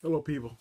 Hello, people.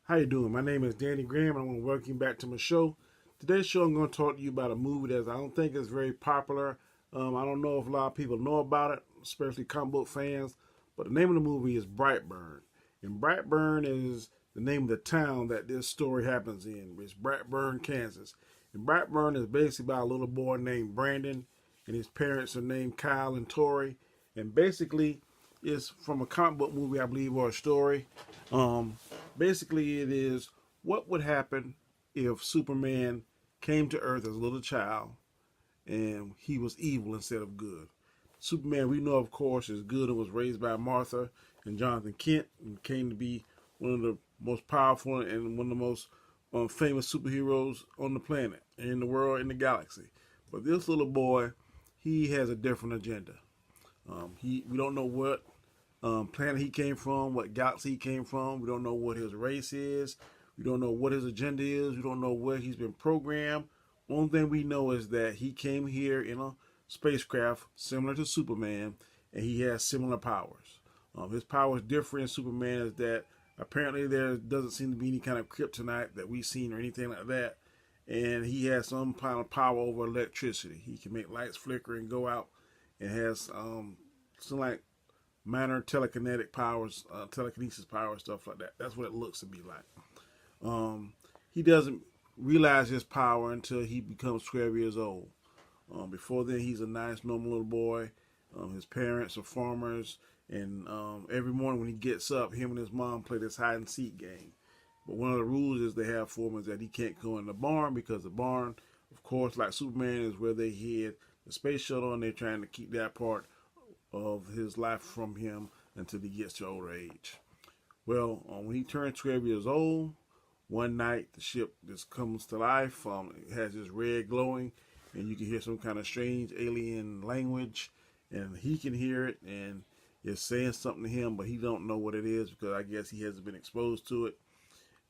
How you doing? My name is Danny Graham, and I want to welcome you back to my show. Today's show, I'm going to talk to you about a movie that I don't think is very popular. I don't know if a lot of people know about it, especially comic book fans. But the name of the movie is Brightburn, and Brightburn is the name of the town that this story happens in. It's Brightburn, Kansas, and Brightburn is basically about a little boy named Brandon, and his parents are named Kyle and Tori, and basically it's from a comic book movie, I believe, or a story. Um, Basically, it is what would happen if Superman came to Earth as a little child and he was evil instead of good. Superman, we know, of course, is good and was raised by Martha and Jonathan Kent and came to be one of the most powerful and one of the most famous superheroes on the planet, in the world, in the galaxy. But this little boy, he has a different agenda. We don't know what planet he came from, what galaxy he came from. We don't know what his race is. We don't know what his agenda is. We don't know where he's been programmed. One thing we know is that he came here in a spacecraft similar to Superman, and he has similar powers. His powers differ in Superman is that apparently there doesn't seem to be any kind of kryptonite that we've seen or anything like that. And he has some kind of power over electricity. He can make lights flicker and go out, and has some like minor telekinetic powers, telekinesis powers, stuff like that. That's what it looks to be like. He doesn't realize his power until he becomes 12 years old. Before then, he's a nice, normal little boy. His parents are farmers, and every morning when he gets up, him and his mom play this hide and seek game. But one of the rules is they have for him is that he can't go in the barn because the barn, of course, like Superman, is where they hid the space shuttle, and they're trying to keep that part of his life from him until he gets to older age. Well, when he turns 12 years old, one night the ship just comes to life. It has this red glowing, and you can hear some kind of strange alien language, and he can hear it, and it's saying something to him, but he don't know what it is because I guess he hasn't been exposed to it.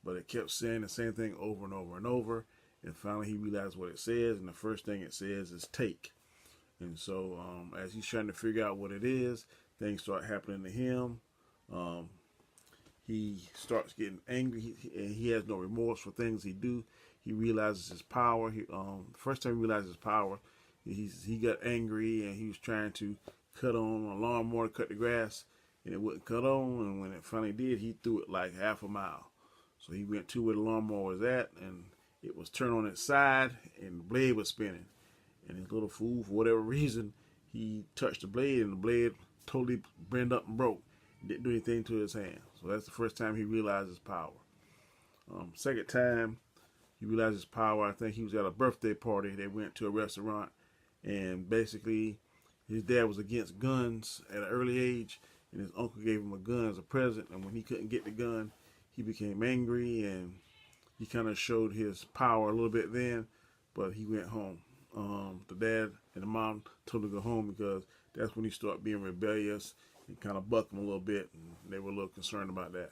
But it kept saying the same thing over and over and over, and finally he realized what it says, and the first thing it says is take. And so, as he's trying to figure out what it is, things start happening to him. Um, he starts getting angry, and he has no remorse for things he do. He realizes his power. First time he realizes his power, he got angry, and he was trying to cut on a lawnmower to cut the grass, and it wouldn't cut on. And when it finally did, he threw it like half a mile. So he went to where the lawnmower was at, and it was turned on its side, and the blade was spinning. And his little fool, for whatever reason, he touched the blade, and the blade totally bent up and broke. Didn't do anything to his hand. So that's the first time he realized his power. Second time he realized his power, I think he was at a birthday party. They went to a restaurant, and basically his dad was against guns at an early age, and his uncle gave him a gun as a present. And when he couldn't get the gun, he became angry, and he kind of showed his power a little bit then, but he went home. The dad and the mom told him to go home because that's when he started being rebellious and kind of bucked him a little bit, and they were a little concerned about that.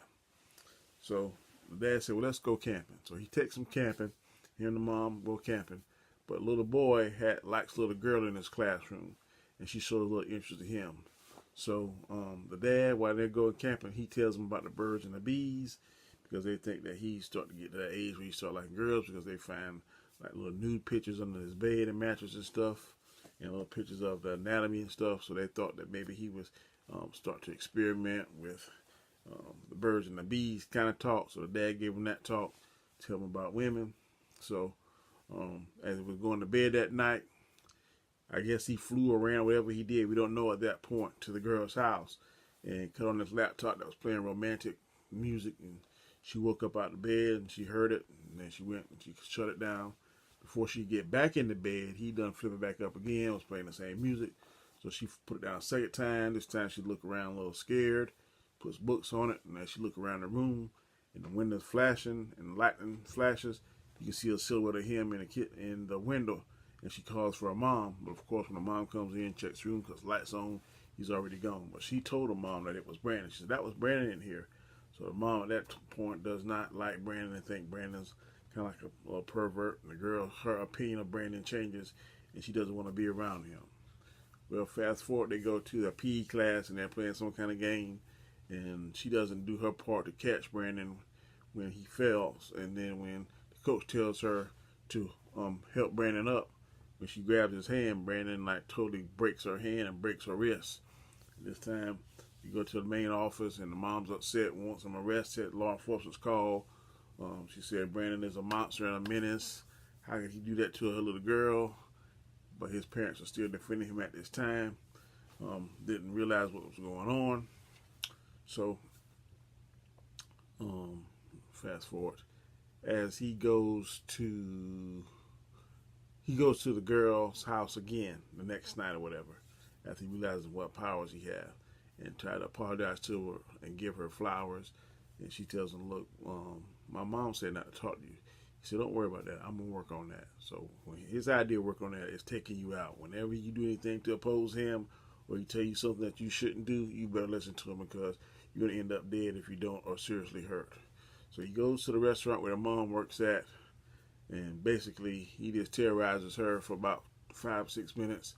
So the dad said, "Well, let's go camping." So he takes him camping. He and the mom go camping, but little boy likes a little girl in his classroom, and she showed a little interest in him. So the dad, while they're going camping, he tells them about the birds and the bees because they think that he's starting to get to that age where he start liking girls because they find like little nude pictures under his bed and mattress and stuff, and little pictures of the anatomy and stuff. So they thought that maybe he was start to experiment with the birds and the bees kind of talk. So the dad gave him that talk, tell him about women. So as he was going to bed that night, I guess he flew around, whatever he did, we don't know at that point, to the girl's house and cut on his laptop that was playing romantic music. And she woke up out of bed and she heard it, and then she went and she shut it down. Before she get back in the bed, he done flip it back up again, was playing the same music. So she put it down a second time. This time she looked around a little scared, puts books on it, and as she looked around the room, and the windows flashing and lightning flashes, you can see a silhouette of him in the window, and she calls for her mom. But of course, when the mom comes in, checks the room because lights on, he's already gone. But she told her mom that it was Brandon. She said, "That was Brandon in here." So the mom at that point does not like Brandon and think Brandon's kind of like a pervert. And the girl, her opinion of Brandon changes, and she doesn't want to be around him. Well, fast forward, they go to the PE class, and they're playing some kind of game. and she doesn't do her part to catch Brandon when he fails. And then when the coach tells her to help Brandon up, when she grabs his hand, Brandon like totally breaks her hand and breaks her wrist. This time, you go to the main office, and the mom's upset, wants him arrested. Law enforcement's called. She said Brandon is a monster and a menace. How could he do that to her little girl? But his parents are still defending him at this time. Didn't realize what was going on. So, fast forward, as he goes to the girl's house again the next night or whatever, after he realizes what powers he has, and try to apologize to her and give her flowers. And she tells him, "Look, my mom said not to talk to you." He said, "Don't worry about that. I'm gonna work on that." So his idea of work on that is taking you out. Whenever you do anything to oppose him, or he tell you something that you shouldn't do, you better listen to him, because you're gonna end up dead if you don't, or seriously hurt. So he goes to the restaurant where the mom works at, and basically he just terrorizes her for about 5-6 minutes.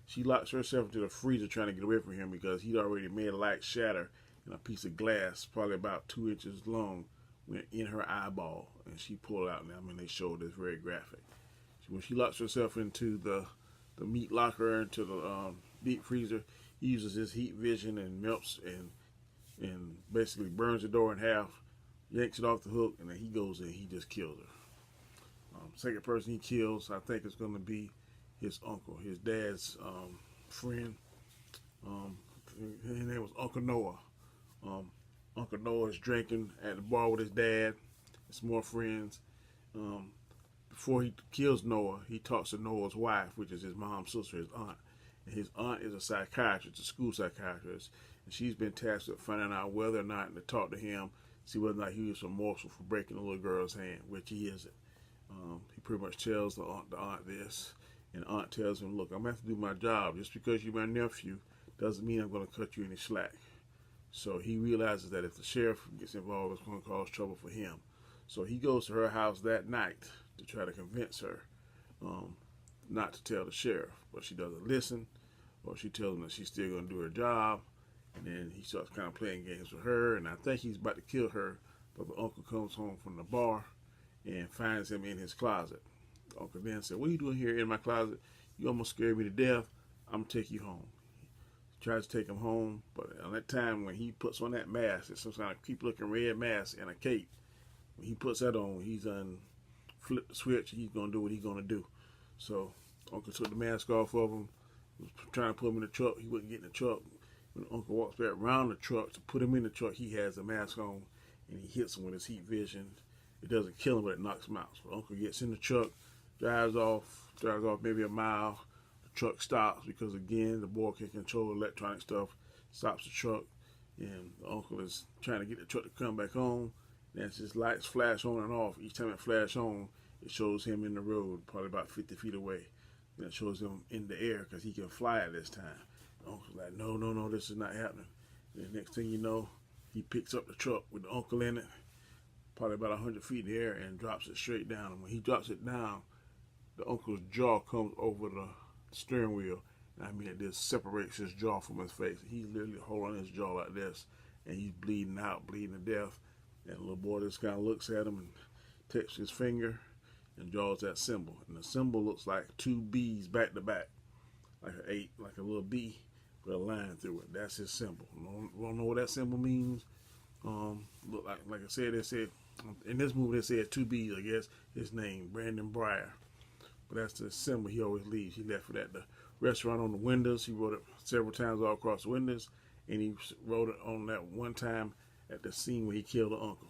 She locks herself into the freezer trying to get away from him, because he'd already made a light shatter in a piece of glass, probably about 2 inches long, went in her eyeball, and she pulled out. Now, I mean, they showed this very graphic. When she locks herself into the meat locker, into the deep freezer, he uses his heat vision and melts and basically burns the door in half, yanks it off the hook, and then he goes in. He just kills her. Second person he kills, I think, is going to be his uncle, his dad's friend. His name was Uncle Noah. Uncle Noah is drinking at the bar with his dad and some more friends. Before he kills Noah, he talks to Noah's wife, which is his mom's sister, his aunt. And his aunt is a psychiatrist, a school psychiatrist, and she's been tasked with finding out whether or not to talk to him, see whether or not he was remorseful for breaking the little girl's hand, which he isn't. He pretty much tells the aunt this, and the aunt tells him, "Look, I'm going to have to do my job. Just because you're my nephew doesn't mean I'm going to cut you any slack." So he realizes that if the sheriff gets involved, it's going to cause trouble for him. So he goes to her house that night to try to convince her not to tell the sheriff. But she doesn't listen, or she tells him that she's still going to do her job. And then he starts kind of playing games with her, and I think he's about to kill her. But the uncle comes home from the bar and finds him in his closet. The uncle then said, "What are you doing here in my closet? You almost scared me to death. I'm going to take you home." Tries to take him home, but at that time when he puts on that mask, it's some kind of creep looking red mask and a cape. When he puts that on, he's flipped the switch. He's gonna do what he's gonna do. So Uncle took the mask off of him, was trying to put him in the truck. He wouldn't get in the truck. When Uncle walks back around the truck to put him in the truck, he has the mask on, and he hits him with his heat vision. It doesn't kill him, but it knocks him out. So Uncle gets in the truck, drives off maybe a mile. Truck stops because, again, the boy can control electronic stuff. Stops the truck, and the uncle is trying to get the truck to come back on. And as his lights flash on and off, each time it flashes on, it shows him in the road, probably about 50 feet away. Then it shows him in the air because he can fly at this time. The uncle's like, no, this is not happening. And the next thing you know, he picks up the truck with the uncle in it, probably about 100 feet in the air, and drops it straight down. And when he drops it down, the uncle's jaw comes over the steering wheel. I mean, it just separates his jaw from his face. He's literally holding his jaw like this, and he's bleeding out, bleeding to death. And the little boy just kind of looks at him and takes his finger and draws that symbol. And the symbol looks like two B's back to back, like like a little B with a line through it. That's his symbol. Don't know what that symbol means. Look like I said, they said in this movie they said two B's. I guess his name, Brandon Breyer. But that's the symbol he always leaves. He left it at the restaurant on the windows. He wrote it several times all across the windows. And he wrote it on that one time at the scene where he killed the uncle.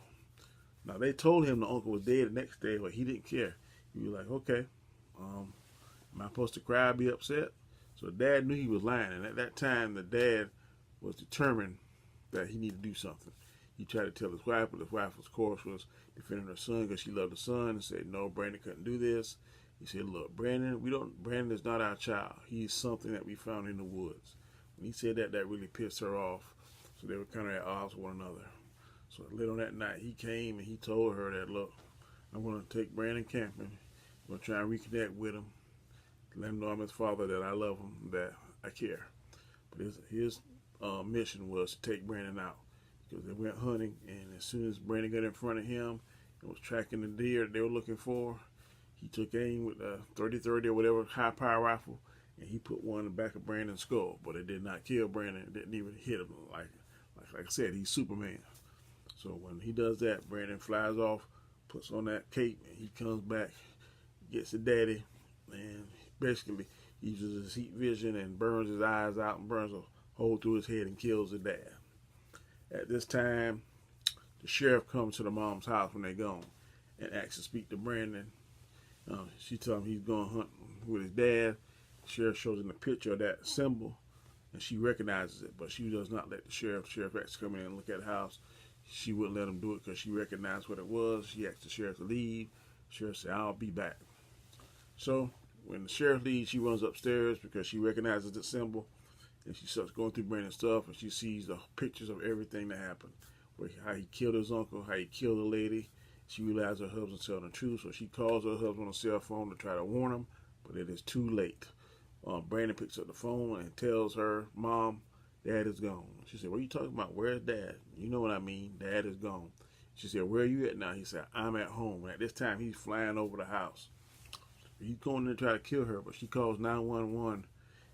Now, they told him the uncle was dead the next day, but he didn't care. He was like, "Okay, am I supposed to cry, be upset?" So the dad knew he was lying. And at that time, the dad was determined that he needed to do something. He tried to tell his wife, but his wife, of course, was defending her son because she loved the son and said, "No, Brandon couldn't do this." He said, "Look, Brandon is not our child. He's something that we found in the woods." When he said that, that really pissed her off. So they were kind of at odds with one another. So later on that night, he came and he told her that, "Look, I'm going to take Brandon camping. I'm going to try and reconnect with him. Let him know I'm his father, that I love him, that I care." But his mission was to take Brandon out. because they went hunting, and as soon as Brandon got in front of him and was tracking the deer they were looking for, he took aim with a 30-30 or whatever high power rifle, and he put one in the back of Brandon's skull, but it did not kill Brandon. It didn't even hit him. Like I said, he's Superman. So when he does that, Brandon flies off, puts on that cape, and he comes back, gets the daddy, and basically uses his heat vision and burns his eyes out and burns a hole through his head and kills the dad. At this time, the sheriff comes to the mom's house when they're gone and asks to speak to Brandon. She tells him he's going to hunt with his dad. The sheriff shows him a picture of that symbol, and she recognizes it, but she does not let the sheriff actually come in and look at the house. She wouldn't let him do it because she recognized what it was. She asked the sheriff to leave. The sheriff said, "I'll be back." So when the sheriff leaves, she runs upstairs because she recognizes the symbol, and she starts going through Brandon's stuff, and she sees the pictures of everything that happened, how he killed his uncle, how he killed the lady. She realized her husband's telling the truth, so she calls her husband on the cell phone to try to warn him, but it is too late. Brandon picks up the phone and tells her, "Mom, Dad is gone." She said, "What are you talking about? Where's Dad?" "You know what I mean. Dad is gone." She said, "Where are you at now?" He said, "I'm at home." And at this time, he's flying over the house. He's going to try to kill her, but she calls 911,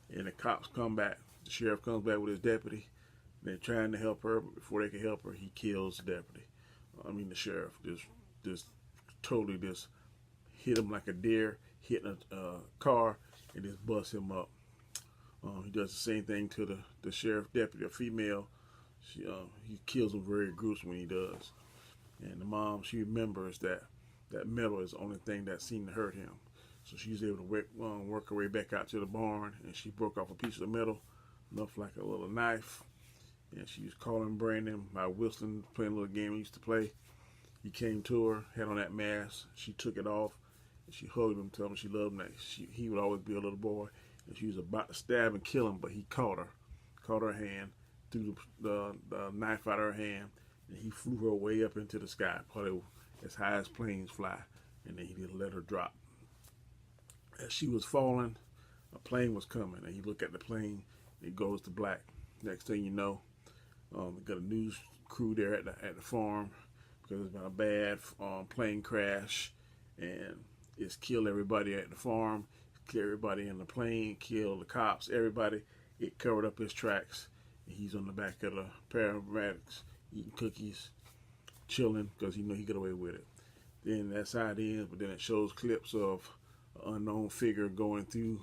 and the cops come back. The sheriff comes back with his deputy. They're trying to help her, but before they can help her, he kills the deputy. The sheriff just totally just hit him like a deer hitting a car and just busts him up. He does the same thing to the sheriff deputy, a female. He kills him very gruesome when he does. And the mom, she remembers that metal is the only thing that seemed to hurt him. So she's able to work her way back out to the barn, and she broke off a piece of metal, enough like a little knife. And she was calling Brandon by whistling, playing a little game we used to play. He came to her, had on that mask. She took it off, and she hugged him, told him she loved him, that he would always be a little boy. And she was about to stab and kill him, but he caught her hand, threw the knife out of her hand, and he flew her way up into the sky, probably as high as planes fly, and then he didn't let her drop. As she was falling, a plane was coming, and he looked at the plane, and it goes to black. Next thing you know, we got a news crew there at the farm because there's been a bad plane crash, and it's killed everybody at the farm, killed everybody in the plane, killed the cops, everybody. It covered up his tracks, and he's on the back of the paramedics eating cookies, chilling because he got away with it. Then that's how it ends, but then it shows clips of an unknown figure going through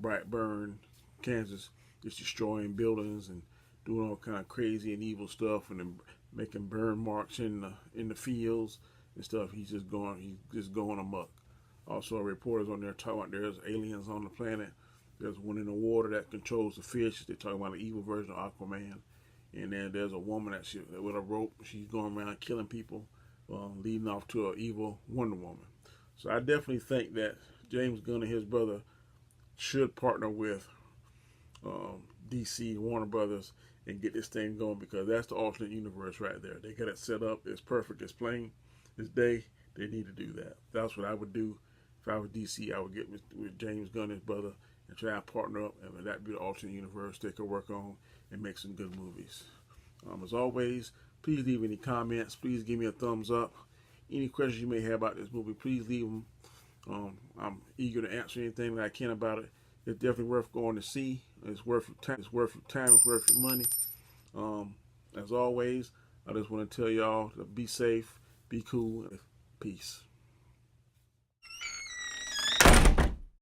Brightburn, Kansas, just destroying buildings and doing all kind of crazy and evil stuff, and then making burn marks in the fields and stuff. He's just going amok. Also, reporters on there talking about there's aliens on the planet. There's one in the water that controls the fish. They're talking about an evil version of Aquaman. And then there's a woman that with a rope. She's going around killing people, leading off to an evil Wonder Woman. So I definitely think that James Gunn and his brother should partner with DC, Warner Brothers, and get this thing going, because that's the alternate universe right there. They got it set up. It's perfect. It's plain. This day, they need to do that. That's what I would do. If I was DC, I would get with James Gunn and his brother and try and partner up, and that'd be the alternate universe they could work on and make some good movies. As always, please leave any comments. Please give me a thumbs up. Any questions you may have about this movie, please leave them. I'm eager to answer anything that I can about it. It's definitely worth going to see. It's worth your time. It's worth your time. It's worth your money. As always, I just want to tell y'all to be safe, be cool, and peace.